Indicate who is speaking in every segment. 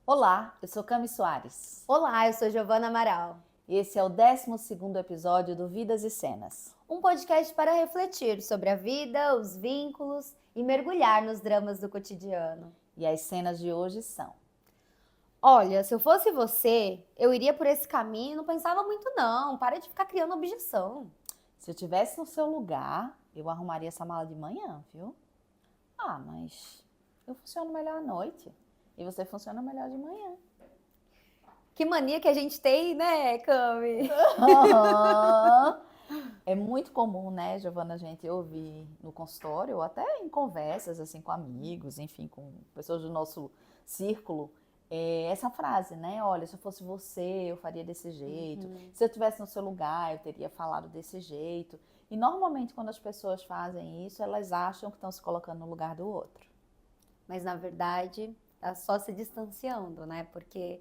Speaker 1: Olá, eu sou Cami Soares.
Speaker 2: Olá, eu sou Giovana Amaral.
Speaker 1: E esse é o 12º episódio do Vidas e Cenas.
Speaker 2: Um podcast para refletir sobre a vida, os vínculos e mergulhar nos dramas do cotidiano.
Speaker 1: E as cenas de hoje são:
Speaker 2: Olha, se eu fosse você, eu iria por esse caminho e não pensava muito não. Para de ficar criando objeção.
Speaker 1: se eu estivesse no seu lugar, eu arrumaria essa mala de manhã, viu? Ah, mas eu funciono melhor à noite e você funciona melhor de manhã.
Speaker 2: Que mania que a gente tem, né, Cami?
Speaker 1: É muito comum, né, Giovana, a gente ouvir no consultório ou até em conversas assim com amigos, enfim, com pessoas do nosso círculo, essa frase, né? Olha, se eu fosse você, eu faria desse jeito. Se eu estivesse no seu lugar, eu teria falado desse jeito. E normalmente quando as pessoas fazem isso, elas acham que estão se colocando no lugar do outro.
Speaker 2: Mas na verdade, tá só se distanciando, né? Porque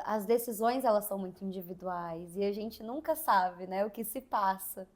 Speaker 2: as decisões elas são muito individuais e a gente nunca sabe, né, o que se passa.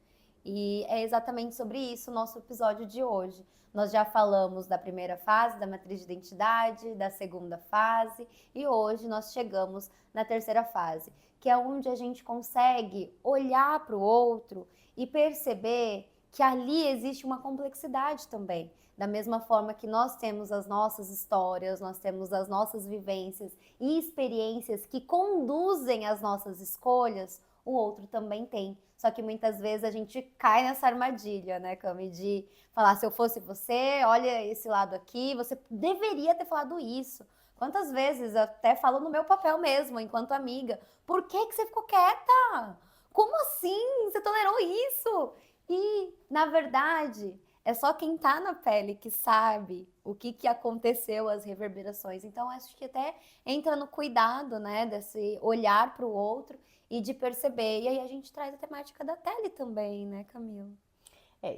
Speaker 2: E é exatamente sobre isso o nosso episódio de hoje. Nós já falamos da primeira fase da matriz de identidade, da segunda fase e hoje nós chegamos na terceira fase, que é onde a gente consegue olhar para o outro e perceber que ali existe uma complexidade também. Da mesma forma que nós temos as nossas histórias, nós temos as nossas vivências e experiências que conduzem as nossas escolhas, o outro também tem. Só que muitas vezes a gente cai nessa armadilha, né, Cami, de falar, se eu fosse você, olha esse lado aqui, você deveria ter falado isso. Quantas vezes, eu até falo no meu papel mesmo, enquanto amiga, por que que você ficou quieta? Como assim? Você tolerou isso? E, na verdade, é só quem tá na pele que sabe o que aconteceu, as reverberações. Então, acho que até entra no cuidado, né, desse olhar para o outro e de perceber. E aí a gente traz a temática da tele também, né, Camila?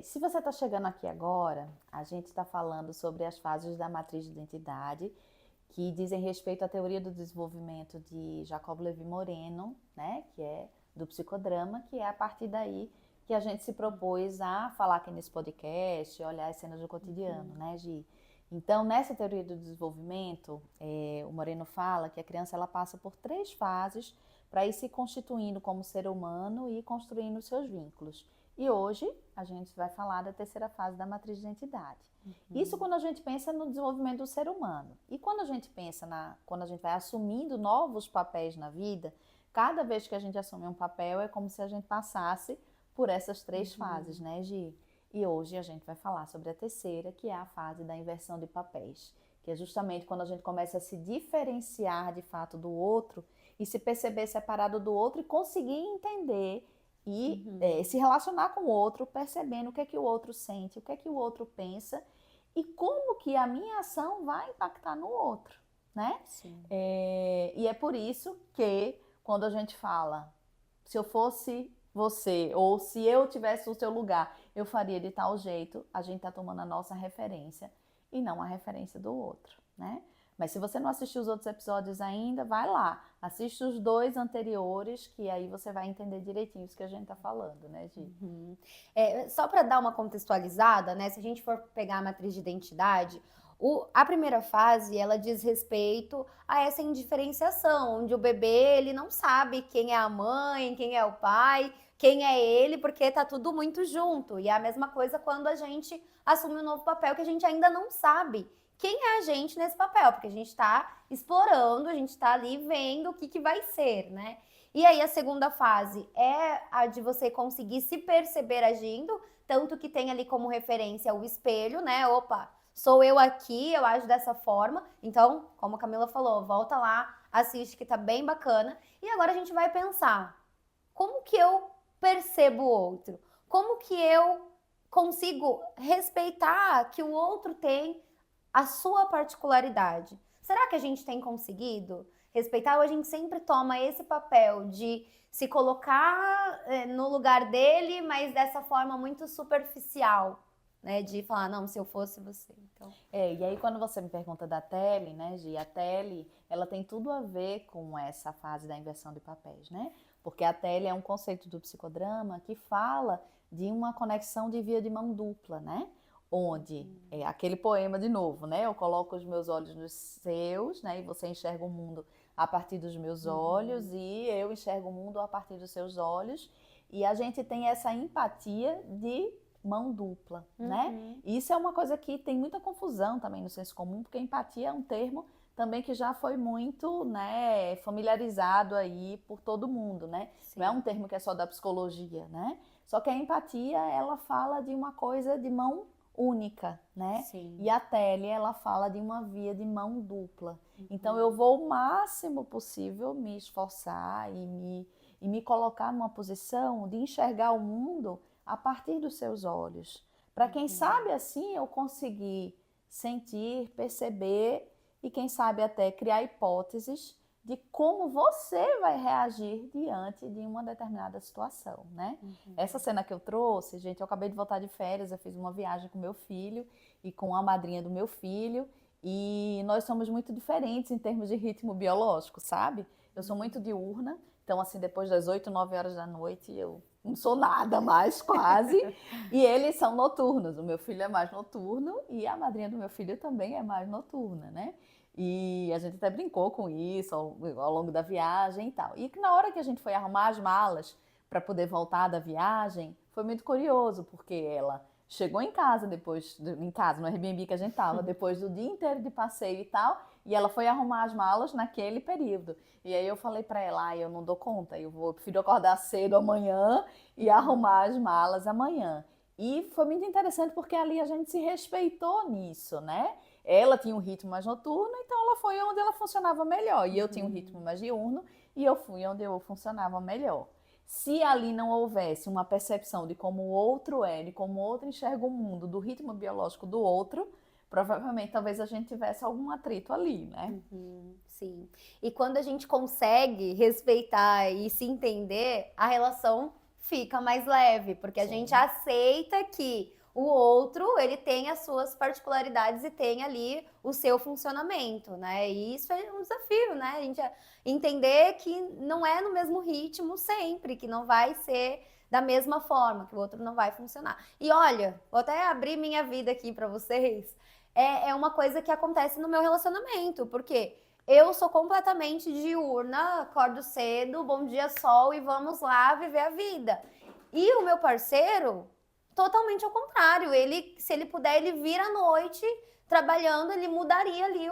Speaker 1: Se você está chegando aqui agora, a gente está falando sobre as fases da matriz de identidade que dizem respeito à teoria do desenvolvimento de Jacob Levy Moreno, né, que é do psicodrama, que é a partir daí que a gente se propôs a falar aqui nesse podcast, olhar as cenas do cotidiano, né, Gi? Então, nessa teoria do desenvolvimento, o Moreno fala que a criança ela passa por 3 fases para ir se constituindo como ser humano e construindo seus vínculos. E hoje a gente vai falar da terceira fase da matriz de identidade. Isso quando a gente pensa no desenvolvimento do ser humano. E quando a gente pensa quando a gente vai assumindo novos papéis na vida, cada vez que a gente assume um papel é como se a gente passasse por essas 3 fases, né, Gi? E hoje a gente vai falar sobre a terceira, que é a fase da inversão de papéis, que é justamente quando a gente começa a se diferenciar de fato do outro e se perceber separado do outro e conseguir entender e se relacionar com o outro, percebendo o que é que o outro sente, o que é que o outro pensa e como que a minha ação vai impactar no outro, né?
Speaker 2: Sim.
Speaker 1: E é por isso que quando a gente fala, se eu fosse você ou se eu tivesse no seu lugar, eu faria de tal jeito, a gente está tomando a nossa referência e não a referência do outro, né? Mas se você não assistiu os outros episódios ainda, vai lá, assiste os 2 anteriores, que aí você vai entender direitinho isso que a gente tá falando, né, Gi?
Speaker 2: Só para dar uma contextualizada, né? Se a gente for pegar a matriz de identidade, a primeira fase ela diz respeito a essa indiferenciação, onde o bebê ele não sabe quem é a mãe, quem é o pai, quem é ele, porque tá tudo muito junto. E é a mesma coisa quando a gente assume um novo papel que a gente ainda não sabe quem é a gente nesse papel, porque a gente está explorando, a gente está ali vendo o que vai ser, né? E aí a segunda fase é a de você conseguir se perceber agindo, tanto que tem ali como referência o espelho, né? Opa, sou eu aqui, eu ajo dessa forma. Então, como a Camila falou, volta lá, assiste que tá bem bacana. E agora a gente vai pensar, como que eu percebo o outro? Como que eu consigo respeitar que o outro tem a sua particularidade? Será que a gente tem conseguido respeitar ou a gente sempre toma esse papel de se colocar no lugar dele, mas dessa forma muito superficial, né? De falar, não, se eu fosse você. Então,
Speaker 1: E aí quando você me pergunta da tele, né, Gi, a tele, ela tem tudo a ver com essa fase da inversão de papéis, né? Porque a tele é um conceito do psicodrama que fala de uma conexão de via de mão dupla, né? onde é aquele poema de novo, né? Eu coloco os meus olhos nos seus, né? E você enxerga o mundo a partir dos meus olhos e eu enxergo o mundo a partir dos seus olhos. E a gente tem essa empatia de mão dupla, né? E isso é uma coisa que tem muita confusão também no senso comum, porque empatia é um termo também que já foi muito, né, familiarizado aí por todo mundo, né?
Speaker 2: Sim.
Speaker 1: Não é um termo que é só da psicologia, né? Só que a empatia, ela fala de uma coisa de mão única, né?
Speaker 2: Sim.
Speaker 1: E a tele, ela fala de uma via de mão dupla. Então eu vou o máximo possível me esforçar e me colocar numa posição de enxergar o mundo a partir dos seus olhos. Para quem sabe assim eu conseguir sentir, perceber e quem sabe até criar hipóteses de como você vai reagir diante de uma determinada situação, né? Essa cena que eu trouxe, gente, eu acabei de voltar de férias, eu fiz uma viagem com meu filho e com a madrinha do meu filho e nós somos muito diferentes em termos de ritmo biológico, sabe? Eu sou muito diurna, então assim, depois das 8, 9 horas da noite eu não sou nada mais quase, e eles são noturnos, o meu filho é mais noturno e a madrinha do meu filho também é mais noturna, né? E a gente até brincou com isso ao longo da viagem e tal. E que na hora que a gente foi arrumar as malas para poder voltar da viagem, foi muito curioso, porque ela chegou em casa no Airbnb que a gente tava, depois do dia inteiro de passeio e tal, e ela foi arrumar as malas naquele período. E aí eu falei para ela, eu não dou conta, eu prefiro acordar cedo amanhã e arrumar as malas amanhã. E foi muito interessante porque ali a gente se respeitou nisso, né? Ela tinha um ritmo mais noturno, então ela foi onde ela funcionava melhor. E eu tinha um ritmo mais diurno e eu fui onde eu funcionava melhor. Se ali não houvesse uma percepção de como o outro é, de como o outro enxerga o mundo, do ritmo biológico do outro, provavelmente talvez a gente tivesse algum atrito ali, né?
Speaker 2: Sim. E quando a gente consegue respeitar e se entender, a relação fica mais leve, porque a gente aceita que o outro, ele tem as suas particularidades e tem ali o seu funcionamento, né? E isso é um desafio, né? A gente entender que não é no mesmo ritmo sempre, que não vai ser da mesma forma, que o outro não vai funcionar. E olha, vou até abrir minha vida aqui para vocês. É uma coisa que acontece no meu relacionamento, porque eu sou completamente diurna, acordo cedo, bom dia sol e vamos lá viver a vida. E o meu parceiro, totalmente ao contrário, ele, se ele puder, ele vira à noite trabalhando, ele mudaria ali,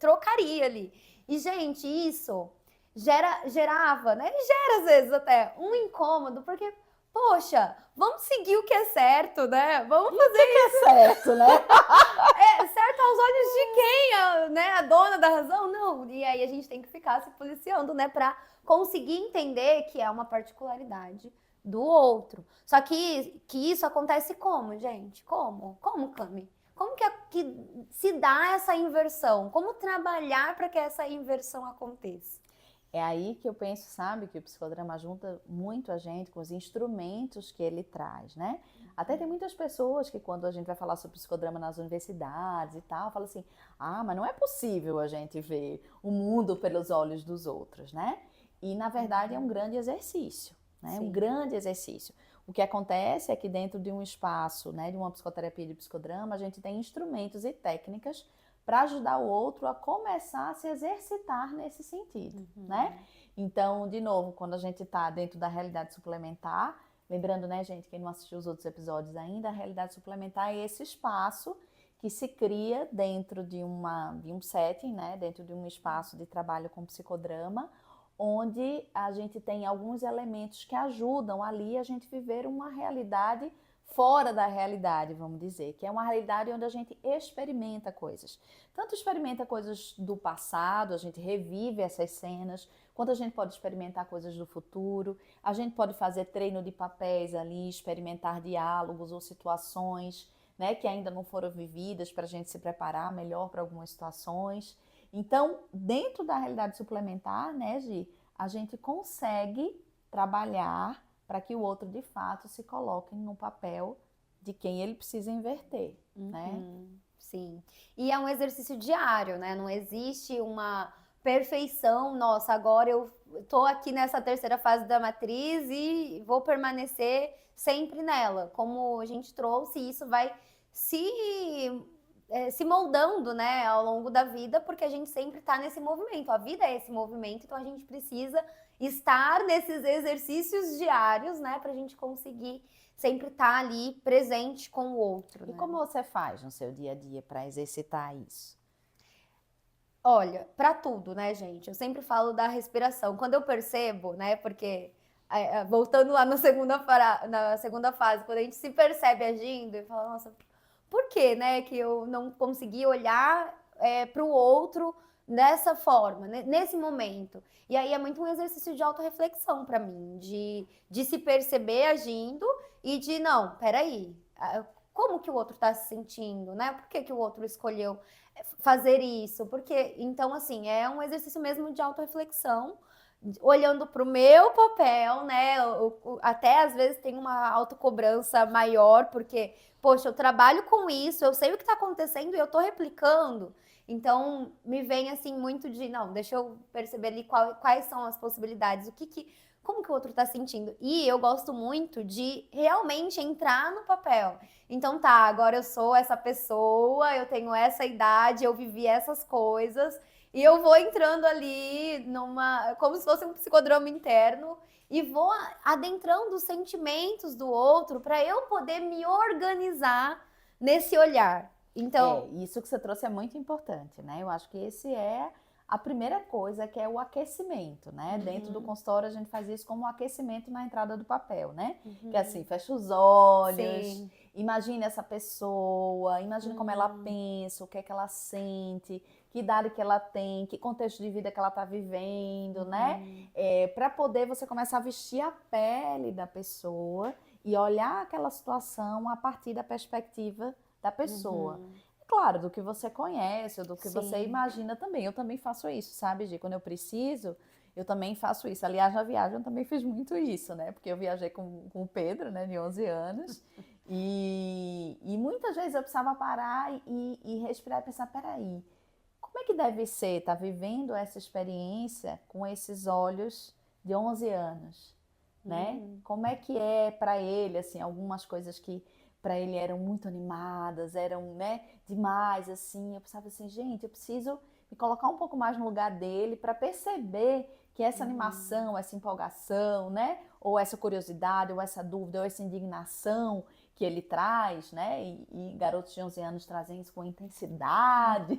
Speaker 2: trocaria ali. E, gente, isso gerava, né? Gera às vezes até um incômodo, porque, poxa, vamos seguir o que é certo, né? Vamos fazer
Speaker 1: o que é certo, né?
Speaker 2: É certo aos olhos de quem? Né? A dona da razão? Não. E aí a gente tem que ficar se policiando, né? Pra conseguir entender que é uma particularidade do outro. Só que isso acontece como, gente? Como? Como, Cami? Como que se dá essa inversão? Como trabalhar para que essa inversão aconteça?
Speaker 1: É aí que eu penso, sabe, que o psicodrama junta muito a gente com os instrumentos que ele traz, né? Até tem muitas pessoas que quando a gente vai falar sobre psicodrama nas universidades e tal, falam assim, mas não é possível a gente ver o mundo pelos olhos dos outros, né? E na verdade é um grande exercício, né? Um grande exercício. O que acontece é que dentro de um espaço, né, de uma psicoterapia de psicodrama, a gente tem instrumentos e técnicas para ajudar o outro a começar a se exercitar nesse sentido, né? Então, de novo, quando a gente está dentro da realidade suplementar, lembrando, né, gente, quem não assistiu os outros episódios ainda, a realidade suplementar é esse espaço que se cria dentro de um setting, né, dentro de um espaço de trabalho com psicodrama, onde a gente tem alguns elementos que ajudam ali a gente viver uma realidade fora da realidade, vamos dizer, que é uma realidade onde a gente experimenta coisas. Tanto experimenta coisas do passado, a gente revive essas cenas, quanto a gente pode experimentar coisas do futuro, a gente pode fazer treino de papéis ali, experimentar diálogos ou situações, né, que ainda não foram vividas para a gente se preparar melhor para algumas situações. Então, dentro da realidade suplementar, né, Gi, a gente consegue trabalhar para que o outro, de fato, se coloque no papel de quem ele precisa inverter, né?
Speaker 2: Sim. E é um exercício diário, né? Não existe uma perfeição. Nossa, agora eu tô aqui nessa terceira fase da matriz e vou permanecer sempre nela. Como a gente trouxe, isso vai se moldando, né, ao longo da vida, porque a gente sempre está nesse movimento. A vida é esse movimento, então a gente precisa estar nesses exercícios diários, né, para a gente conseguir sempre estar ali presente com o outro.
Speaker 1: E
Speaker 2: né?
Speaker 1: como você faz no seu dia a dia para exercitar isso?
Speaker 2: Olha, para tudo, né, gente? Eu sempre falo da respiração. Quando eu percebo, né, porque voltando lá na segunda fase, quando a gente se percebe agindo e fala, nossa, por que, né, que eu não consegui olhar para o outro dessa forma, nesse momento? E aí é muito um exercício de autorreflexão para mim, de se perceber agindo e de, não, peraí, como que o outro está se sentindo, né? Por que que o outro escolheu fazer isso? Porque, então, assim, é um exercício mesmo de autorreflexão, olhando para o meu papel, né? Até às vezes tem uma autocobrança maior, porque, poxa, eu trabalho com isso, eu sei o que está acontecendo e eu estou replicando. Então, me vem assim muito de, não, deixa eu perceber ali quais são as possibilidades, como que o outro está sentindo. E eu gosto muito de realmente entrar no papel. Então tá, agora eu sou essa pessoa, eu tenho essa idade, eu vivi essas coisas, e eu vou entrando ali como se fosse um psicodrama interno, e vou adentrando os sentimentos do outro para eu poder me organizar nesse olhar. Então,
Speaker 1: Isso que você trouxe é muito importante, né? Eu acho que esse é a primeira coisa, que é o aquecimento, né? Dentro do consultório a gente faz isso como um aquecimento na entrada do papel, né? Que é assim, fecha os olhos,
Speaker 2: sim.
Speaker 1: imagine essa pessoa, imagine como ela pensa, o que é que ela sente, que idade que ela tem, que contexto de vida que ela está vivendo, né? Para poder você começar a vestir a pele da pessoa e olhar aquela situação a partir da perspectiva da pessoa. Claro, do que você conhece, ou do que você
Speaker 2: Sim.
Speaker 1: imagina também. Eu também faço isso, sabe, Gi? Quando eu preciso, eu também faço isso. Aliás, na viagem eu também fiz muito isso, né? Porque eu viajei com o Pedro, né, de 11 anos, e muitas vezes eu precisava parar e respirar e pensar, peraí, como é que deve ser estar vivendo essa experiência com esses olhos de 11 anos, né? Como é que é para ele, assim, algumas coisas que para ele eram muito animadas, eram, né, demais, assim. Eu pensava assim, gente, eu preciso me colocar um pouco mais no lugar dele para perceber que essa animação, essa empolgação, né, ou essa curiosidade, ou essa dúvida, ou essa indignação que ele traz, né, e garotos de 11 anos trazem isso com intensidade,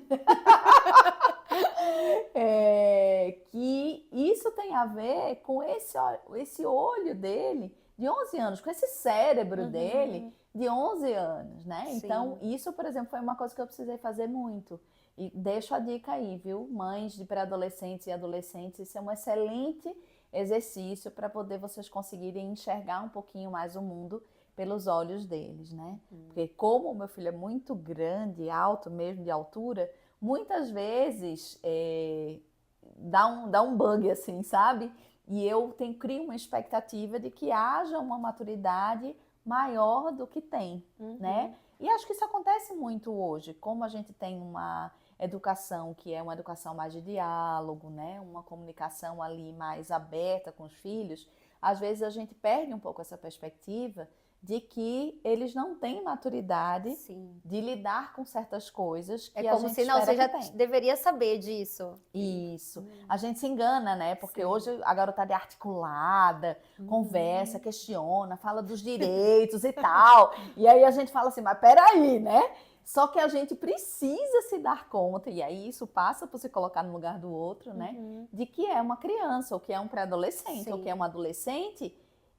Speaker 1: que isso tem a ver com esse olho dele de 11 anos, com esse cérebro dele de 11 anos, né?
Speaker 2: Sim.
Speaker 1: Então, isso, por exemplo, foi uma coisa que eu precisei fazer muito. E deixo a dica aí, viu? Mães de pré-adolescentes e adolescentes, isso é um excelente exercício para poder vocês conseguirem enxergar um pouquinho mais o mundo pelos olhos deles, né? Porque como o meu filho é muito grande, alto mesmo, de altura, muitas vezes dá um bug assim, sabe? E eu crio uma expectativa de que haja uma maturidade maior do que tem, né? E acho que isso acontece muito hoje, como a gente tem uma educação que é uma educação mais de diálogo, né? Uma comunicação ali mais aberta com os filhos, às vezes a gente perde um pouco essa perspectiva de que eles não têm maturidade de lidar com certas coisas que a gente
Speaker 2: se não, você já
Speaker 1: tem.
Speaker 2: deveria saber disso.
Speaker 1: Isso. A gente se engana, né? Porque hoje a garotada é articulada, conversa, questiona, fala dos direitos e tal. E aí a gente fala assim, mas peraí, né? Só que a gente precisa se dar conta, e aí isso passa por se colocar no lugar do outro, né? De que é uma criança, ou que é um pré-adolescente, ou que é um adolescente,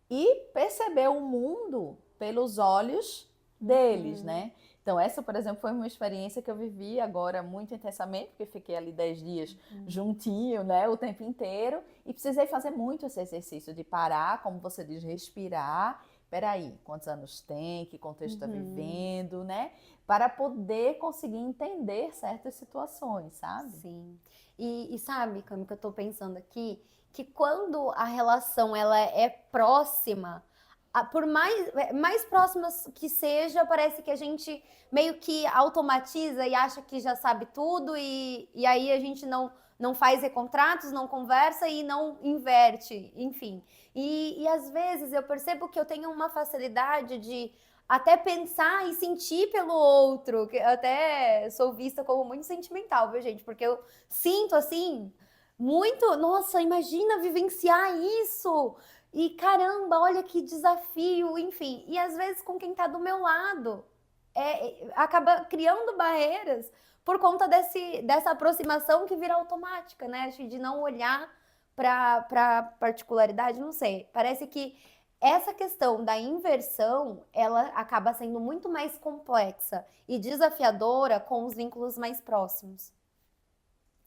Speaker 1: e perceber o mundo pelos olhos deles, né? Então essa, por exemplo, foi uma experiência que eu vivi agora muito intensamente, porque fiquei ali 10 dias juntinho, né, o tempo inteiro, e precisei fazer muito esse exercício de parar, como você diz, respirar. Peraí, quantos anos tem, que contexto está vivendo, né? Para poder conseguir entender certas situações, sabe?
Speaker 2: Sim. E sabe, Cami, que eu tô pensando aqui, que quando a relação ela é próxima, por mais próximas que seja, parece que a gente meio que automatiza e acha que já sabe tudo, e aí a gente não faz recontratos, não conversa e não inverte, enfim. E às vezes eu percebo que eu tenho uma facilidade de até pensar e sentir pelo outro, que eu até sou vista como muito sentimental, viu, gente? Porque eu sinto assim muito, nossa, imagina vivenciar isso. E caramba, olha que desafio, enfim. E às vezes com quem tá do meu lado, acaba criando barreiras por conta dessa aproximação que vira automática, né? Acho que de não olhar para particularidade, não sei. Parece que essa questão da inversão, ela acaba sendo muito mais complexa e desafiadora com os vínculos mais próximos.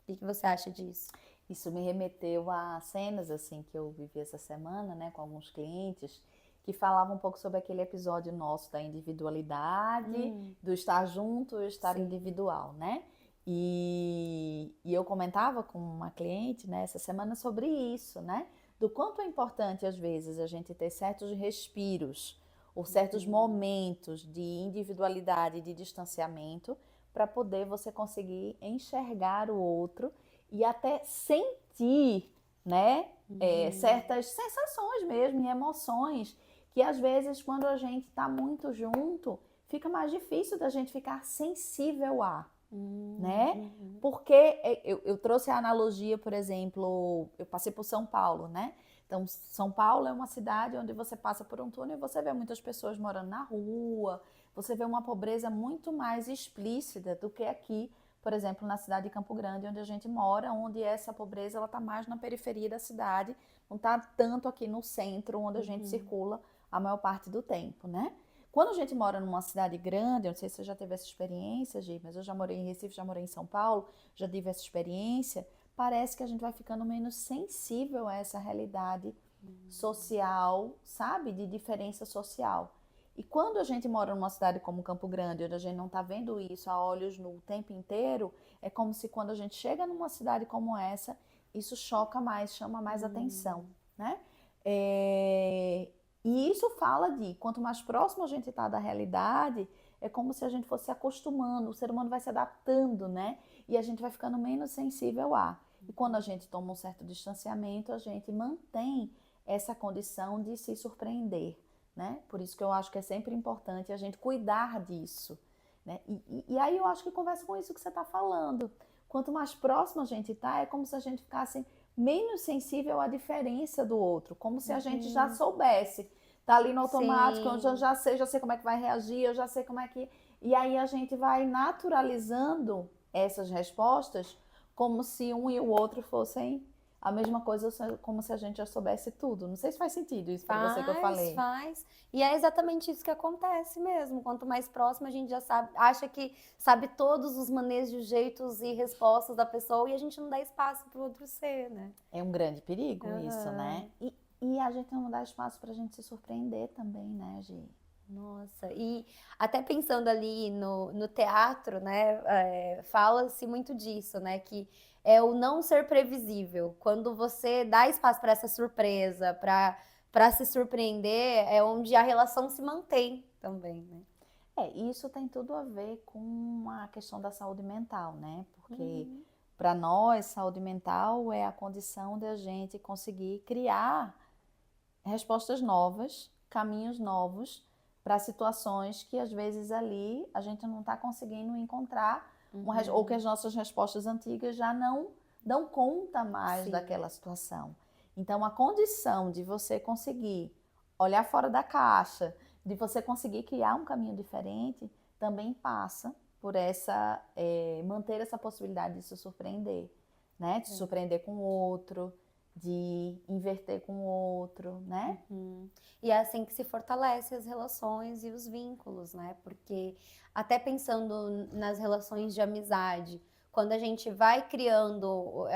Speaker 2: O que você acha disso?
Speaker 1: Isso me remeteu a cenas assim que eu vivi essa semana, né, com alguns clientes que falavam um pouco sobre aquele episódio nosso da individualidade, do estar junto e estar
Speaker 2: Sim.
Speaker 1: individual, né? E eu comentava com uma cliente, né, essa semana sobre isso, né? Do quanto é importante às vezes a gente ter certos respiros ou certos momentos de individualidade, de distanciamento, para poder você conseguir enxergar o outro e até sentir, né, certas sensações mesmo e emoções que às vezes quando a gente está muito junto fica mais difícil da gente ficar sensível a, né? Porque eu trouxe a analogia, por exemplo, eu passei por São Paulo, né? Então, São Paulo é uma cidade onde você passa por um túnel e você vê muitas pessoas morando na rua, você vê uma pobreza muito mais explícita do que aqui, por exemplo, na cidade de Campo Grande, onde a gente mora, onde essa pobreza ela está mais na periferia da cidade, não está tanto aqui no centro, onde a gente circula a maior parte do tempo, né? Quando a gente mora numa cidade grande, eu não sei se você já teve essa experiência, Gi, mas eu já morei em Recife, já morei em São Paulo, já tive essa experiência, parece que a gente vai ficando menos sensível a essa realidade social, sabe? De diferença social. E quando a gente mora numa cidade como Campo Grande, onde a gente não está vendo isso a olhos nu o tempo inteiro, é como se quando a gente chega numa cidade como essa, isso choca mais, chama mais atenção, né? E isso fala de quanto mais próximo a gente está da realidade, é como se a gente fosse se acostumando, o ser humano vai se adaptando, né? E a gente vai ficando menos sensível a. E quando a gente toma um certo distanciamento, a gente mantém essa condição de se surpreender, né? Por isso que eu acho que é sempre importante a gente cuidar disso, né? E aí eu acho que conversa com isso que você está falando. Quanto mais próximo a gente está, é como se a gente ficasse menos sensível à diferença do outro, como se a gente já soubesse. Tá ali no automático, eu já sei como é que vai reagir, eu já sei como é que. E aí a gente vai naturalizando essas respostas como se um e o outro fossem a mesma coisa, como se a gente já soubesse tudo. Não sei se faz sentido isso para você que eu falei.
Speaker 2: Faz. E é exatamente isso que acontece mesmo. Quanto mais próximo a gente já sabe, acha que sabe todos os manejos, jeitos e respostas da pessoa e a gente não dá espaço para o outro ser, né?
Speaker 1: É um grande perigo isso, né? E a gente não dá espaço pra gente se surpreender também, né, Gi?
Speaker 2: Nossa, e até pensando ali no teatro, né, fala-se muito disso, né, que é o não ser previsível. Quando você dá espaço para essa surpresa, para se surpreender, é onde a relação se mantém também, né?
Speaker 1: Isso tem tudo a ver com a questão da saúde mental, né? Porque para nós, saúde mental é a condição de a gente conseguir criar respostas novas, caminhos novos para situações que às vezes ali a gente não está conseguindo encontrar, ou que as nossas respostas antigas já não dão conta mais daquela situação. Então, a condição de você conseguir olhar fora da caixa, de você conseguir criar um caminho diferente, também passa por essa manter essa possibilidade de se surpreender, né? De se surpreender com o outro, de inverter com o outro, né?
Speaker 2: E é assim que se fortalece as relações e os vínculos, né? Porque até pensando nas relações de amizade, quando a gente vai criando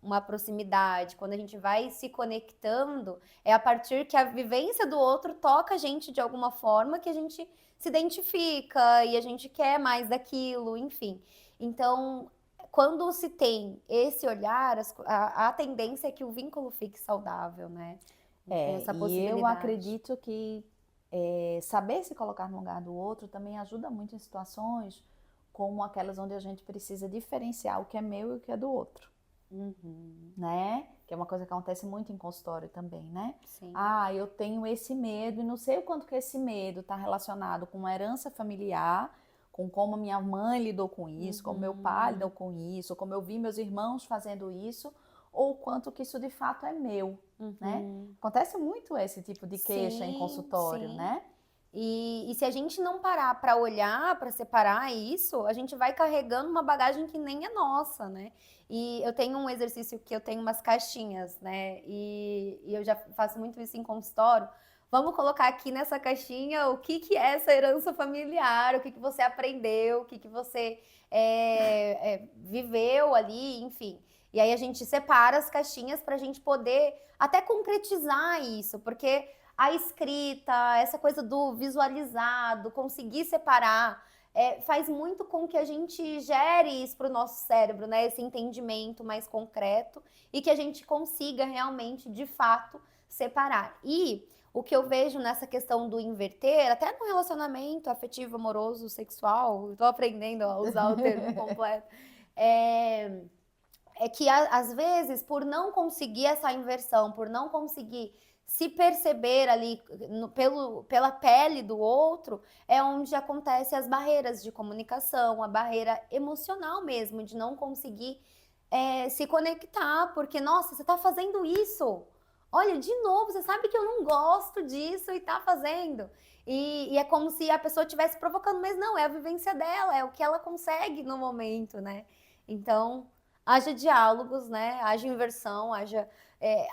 Speaker 2: uma proximidade, quando a gente vai se conectando, é a partir que a vivência do outro toca a gente de alguma forma que a gente se identifica e a gente quer mais daquilo, enfim. Então, quando se tem esse olhar, a tendência é que o vínculo fique saudável, né? Tem essa
Speaker 1: E eu
Speaker 2: possibilidade.
Speaker 1: acredito que saber se colocar no lugar do outro também ajuda muito em situações como aquelas onde a gente precisa diferenciar o que é meu e o que é do outro, né? Que é uma coisa que acontece muito em consultório também, né?
Speaker 2: Sim.
Speaker 1: Ah, eu tenho esse medo e não sei o quanto que esse medo está relacionado com uma herança familiar, com como minha mãe lidou com isso, como meu pai lidou com isso, como eu vi meus irmãos fazendo isso, ou o quanto que isso de fato é meu, né? Acontece muito esse tipo de queixa em consultório,
Speaker 2: sim.
Speaker 1: né?
Speaker 2: E se a gente não parar para olhar, para separar isso, a gente vai carregando uma bagagem que nem é nossa, né? E eu tenho um exercício que eu tenho umas caixinhas, né? E eu já faço muito isso em consultório. Vamos colocar aqui nessa caixinha o que é essa herança familiar, o que você aprendeu, o que você viveu ali, enfim. E aí a gente separa as caixinhas para a gente poder até concretizar isso, porque a escrita, essa coisa do visualizado, conseguir separar, faz muito com que a gente gere isso para o nosso cérebro, né? Esse entendimento mais concreto e que a gente consiga realmente, de fato, separar. E o que eu vejo nessa questão do inverter, até no relacionamento afetivo, amoroso, sexual, estou aprendendo a usar o termo completo, é que às vezes, por não conseguir essa inversão, por não conseguir se perceber ali pela pele do outro, é onde acontecem as barreiras de comunicação, a barreira emocional mesmo, de não conseguir se conectar, porque, nossa, você tá fazendo isso. Olha, de novo, você sabe que eu não gosto disso e tá fazendo. E é como se a pessoa estivesse provocando, mas não, é a vivência dela, é o que ela consegue no momento, né? Então, haja diálogos, né? Haja inversão, haja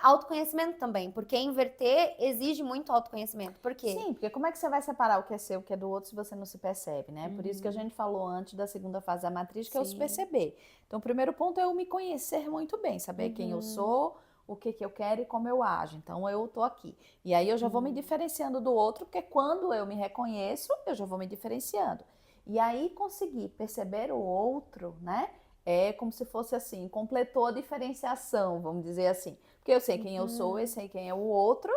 Speaker 2: autoconhecimento também, porque inverter exige muito autoconhecimento. Por quê?
Speaker 1: Sim, porque como é que você vai separar o que é seu, o que é do outro, se você não se percebe, né? Por isso que a gente falou antes da segunda fase da matriz, que é o se perceber. Então, o primeiro ponto é eu me conhecer muito bem, saber quem eu sou, o que eu quero e como eu ajo. Então, eu tô aqui. E aí eu já vou me diferenciando do outro, porque quando eu me reconheço, eu já vou me diferenciando. E aí conseguir perceber o outro, né? É como se fosse assim, completou a diferenciação, vamos dizer assim. Porque eu sei quem eu sou, eu sei quem é o outro,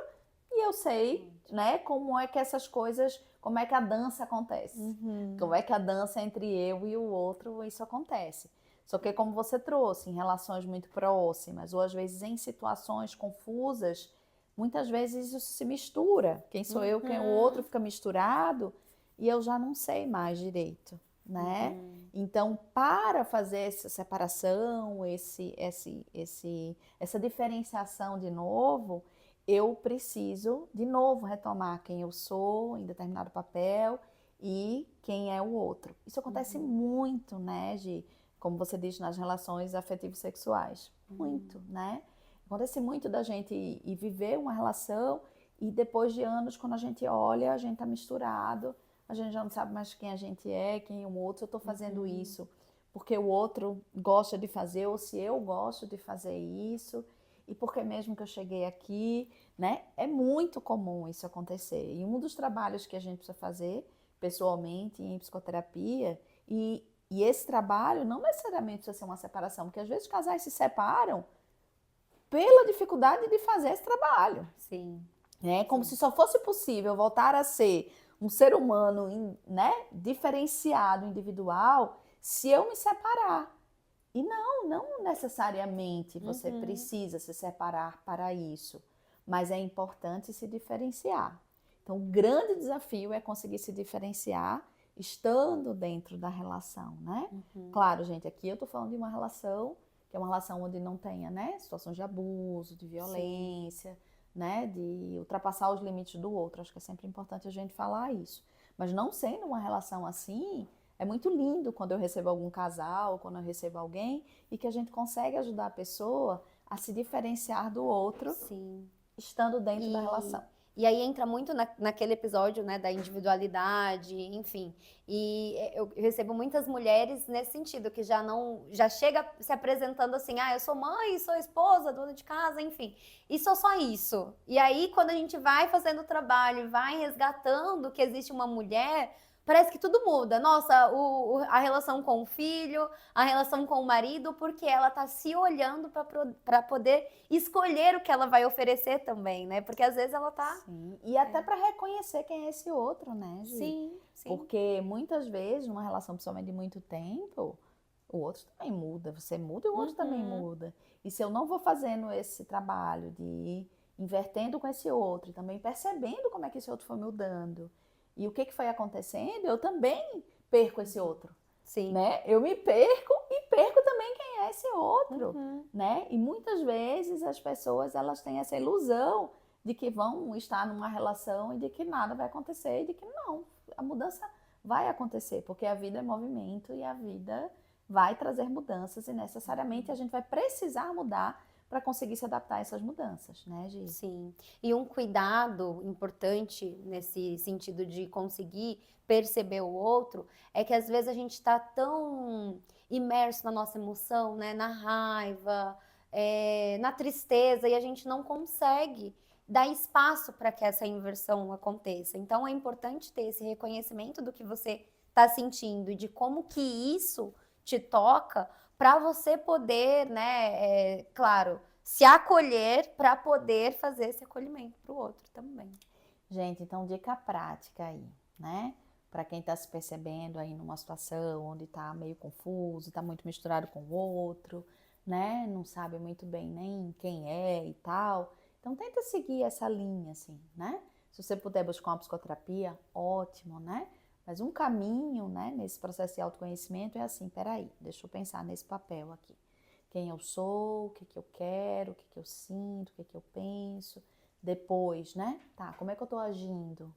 Speaker 1: e eu sei, né, como é que essas coisas, como é que a dança acontece. Como é que a dança entre eu e o outro, isso acontece. Só que como você trouxe, em relações muito próximas, ou às vezes em situações confusas, muitas vezes isso se mistura. Quem sou eu, quem é o outro fica misturado, e eu já não sei mais direito, né? Então, para fazer essa separação, essa diferenciação de novo, eu preciso, de novo, retomar quem eu sou em determinado papel e quem é o outro. Isso acontece muito, né, Gi? Como você diz, nas relações afetivo-sexuais. Muito, né? Acontece muito da gente ir viver uma relação e depois de anos, quando a gente olha, a gente tá misturado, a gente já não sabe mais quem a gente é, quem é o outro. Eu tô fazendo isso porque o outro gosta de fazer, ou se eu gosto de fazer isso, e porque mesmo que eu cheguei aqui, né? É muito comum isso acontecer. E um dos trabalhos que a gente precisa fazer pessoalmente em psicoterapia, e esse trabalho não necessariamente precisa ser uma separação, porque às vezes casais se separam pela dificuldade de fazer esse trabalho.
Speaker 2: Sim.
Speaker 1: É como se só fosse possível voltar a ser um ser humano, né, diferenciado, individual, se eu me separar. E não necessariamente você precisa se separar para isso, mas é importante se diferenciar. Então, o grande desafio é conseguir se diferenciar estando dentro da relação, né? Claro, gente, aqui eu estou falando de uma relação que é uma relação onde não tenha, né, situações de abuso, de violência, né, de ultrapassar os limites do outro. Acho que é sempre importante a gente falar isso. Mas não sendo uma relação assim, é muito lindo quando eu recebo algum casal, quando eu recebo alguém, e que a gente consegue ajudar a pessoa a se diferenciar do outro, estando dentro da relação.
Speaker 2: E aí entra muito naquele episódio, né, da individualidade, enfim. E eu recebo muitas mulheres nesse sentido, que já chega se apresentando assim, eu sou mãe, sou esposa, dona de casa, enfim. E sou só isso. E aí, quando a gente vai fazendo o trabalho, vai resgatando que existe uma mulher, parece que tudo muda. Nossa, a relação com o filho, a relação com o marido, porque ela tá se olhando para poder escolher o que ela vai oferecer também, né? Porque às vezes ela tá...
Speaker 1: Sim, e até para reconhecer quem é esse outro, né, Gi?
Speaker 2: Sim.
Speaker 1: Porque muitas vezes, numa relação principalmente de muito tempo, o outro também muda, você muda e o outro também muda. E se eu não vou fazendo esse trabalho de ir invertendo com esse outro, e também percebendo como é que esse outro foi mudando, e o que foi acontecendo, eu também perco esse outro,
Speaker 2: Sim.
Speaker 1: né? Eu me perco e perco também quem é esse outro, né? E muitas vezes as pessoas, elas têm essa ilusão de que vão estar numa relação e de que nada vai acontecer, e de que não, a mudança vai acontecer, porque a vida é movimento e a vida vai trazer mudanças e necessariamente a gente vai precisar mudar para conseguir se adaptar a essas mudanças, né, Gi?
Speaker 2: Sim. E um cuidado importante nesse sentido de conseguir perceber o outro é que às vezes a gente está tão imerso na nossa emoção, né, na raiva, na tristeza, e a gente não consegue dar espaço para que essa inversão aconteça. Então é importante ter esse reconhecimento do que você está sentindo e de como que isso te toca para você poder, né, claro, se acolher para poder fazer esse acolhimento para o outro também.
Speaker 1: Gente, então dica prática aí, né? Para quem está se percebendo aí numa situação onde está meio confuso, está muito misturado com o outro, né? Não sabe muito bem nem quem é e tal. Então tenta seguir essa linha, assim, né? Se você puder buscar uma psicoterapia, ótimo, né? Mas um caminho, né, nesse processo de autoconhecimento é assim, peraí, deixa eu pensar nesse papel aqui. Quem eu sou, o que eu quero, o que eu sinto, o que eu penso. Depois, né? Tá, como é que eu tô agindo?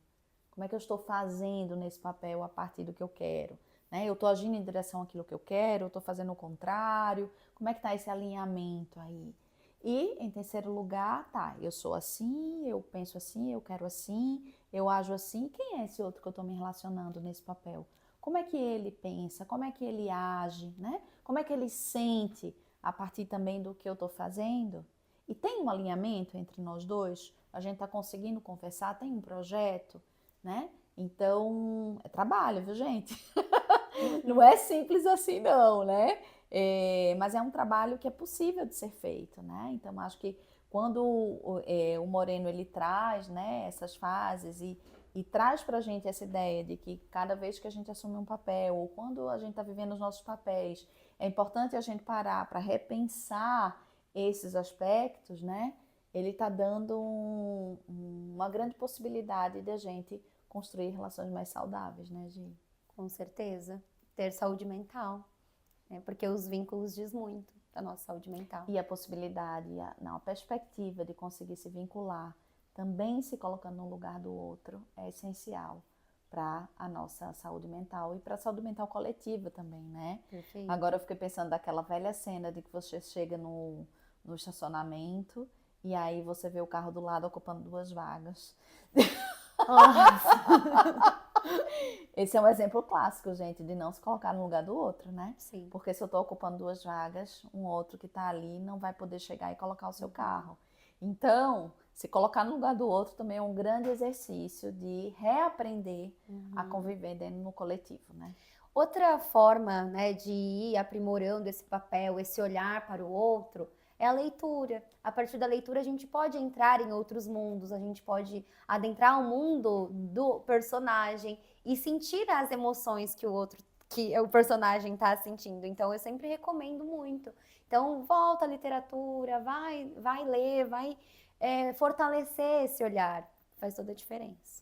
Speaker 1: Como é que eu estou fazendo nesse papel a partir do que eu quero? Né? Eu tô agindo em direção àquilo que eu quero, eu tô fazendo o contrário? Como é que tá esse alinhamento aí? E, em terceiro lugar, tá, eu sou assim, eu penso assim, eu quero assim, eu ajo assim. Quem é esse outro que eu tô me relacionando nesse papel? Como é que ele pensa? Como é que ele age? Né? Como é que ele sente a partir também do que eu tô fazendo? E tem um alinhamento entre nós dois? A gente tá conseguindo conversar? Tem um projeto? Né? Então, é trabalho, viu, gente? Não é simples assim, não, né? Mas é um trabalho que é possível de ser feito, né? Então, acho que quando o Moreno, ele traz, né, essas fases e traz pra gente essa ideia de que cada vez que a gente assume um papel, ou quando a gente está vivendo os nossos papéis, é importante a gente parar para repensar esses aspectos, né? Ele está dando uma grande possibilidade de a gente construir relações mais saudáveis, né, Gi?
Speaker 2: Com certeza. Ter saúde mental, né? Porque os vínculos diz muito da nossa saúde mental.
Speaker 1: E a possibilidade, a perspectiva de conseguir se vincular, também se colocando no lugar do outro, é essencial para a nossa saúde mental e para a saúde mental coletiva também, né?
Speaker 2: Perfeito.
Speaker 1: Agora eu fiquei pensando daquela velha cena de que você chega no estacionamento e aí você vê o carro do lado ocupando 2 vagas. Esse é um exemplo clássico, gente, de não se colocar no lugar do outro, né?
Speaker 2: Sim.
Speaker 1: Porque se eu estou ocupando 2 vagas, um outro que está ali não vai poder chegar e colocar o seu carro. Então, se colocar no lugar do outro também é um grande exercício de reaprender a conviver dentro no coletivo, né?
Speaker 2: Outra forma, né, de ir aprimorando esse papel, esse olhar para o outro, é a leitura. A partir da leitura a gente pode entrar em outros mundos, a gente pode adentrar o mundo do personagem e sentir as emoções que o personagem está sentindo. Então eu sempre recomendo muito. Então volta à literatura, vai ler, vai fortalecer esse olhar. Faz toda a diferença.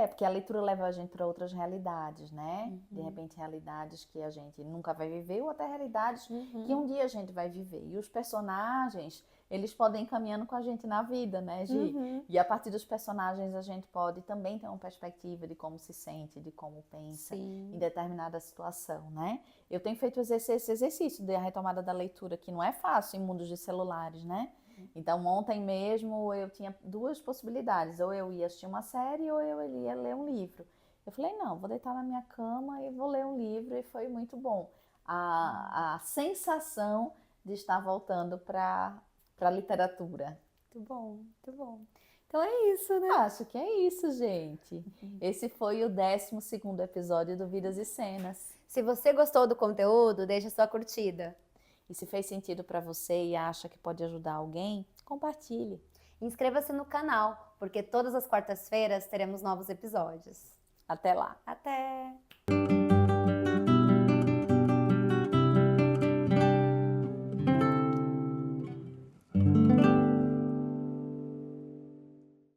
Speaker 1: Porque a leitura leva a gente para outras realidades, né? De repente, realidades que a gente nunca vai viver ou até realidades que um dia a gente vai viver. E os personagens, eles podem ir caminhando com a gente na vida, né, Gi? E a partir dos personagens a gente pode também ter uma perspectiva de como se sente, de como pensa em determinada situação, né? Eu tenho feito esse exercício da retomada da leitura, que não é fácil em mundos de celulares, né? Então, ontem mesmo eu tinha 2 possibilidades, ou eu ia assistir uma série ou eu ia ler um livro. Eu falei, não, vou deitar na minha cama e vou ler um livro, e foi muito bom. A sensação de estar voltando para a literatura.
Speaker 2: Muito bom, muito bom. Então é isso, né?
Speaker 1: Acho que é isso, gente. Esse foi o 12º episódio do Vidas e Cenas.
Speaker 2: Se você gostou do conteúdo, deixa sua curtida.
Speaker 1: E se fez sentido para você e acha que pode ajudar alguém, compartilhe.
Speaker 2: Inscreva-se no canal, porque todas as quartas-feiras teremos novos episódios.
Speaker 1: Até lá.
Speaker 2: Até!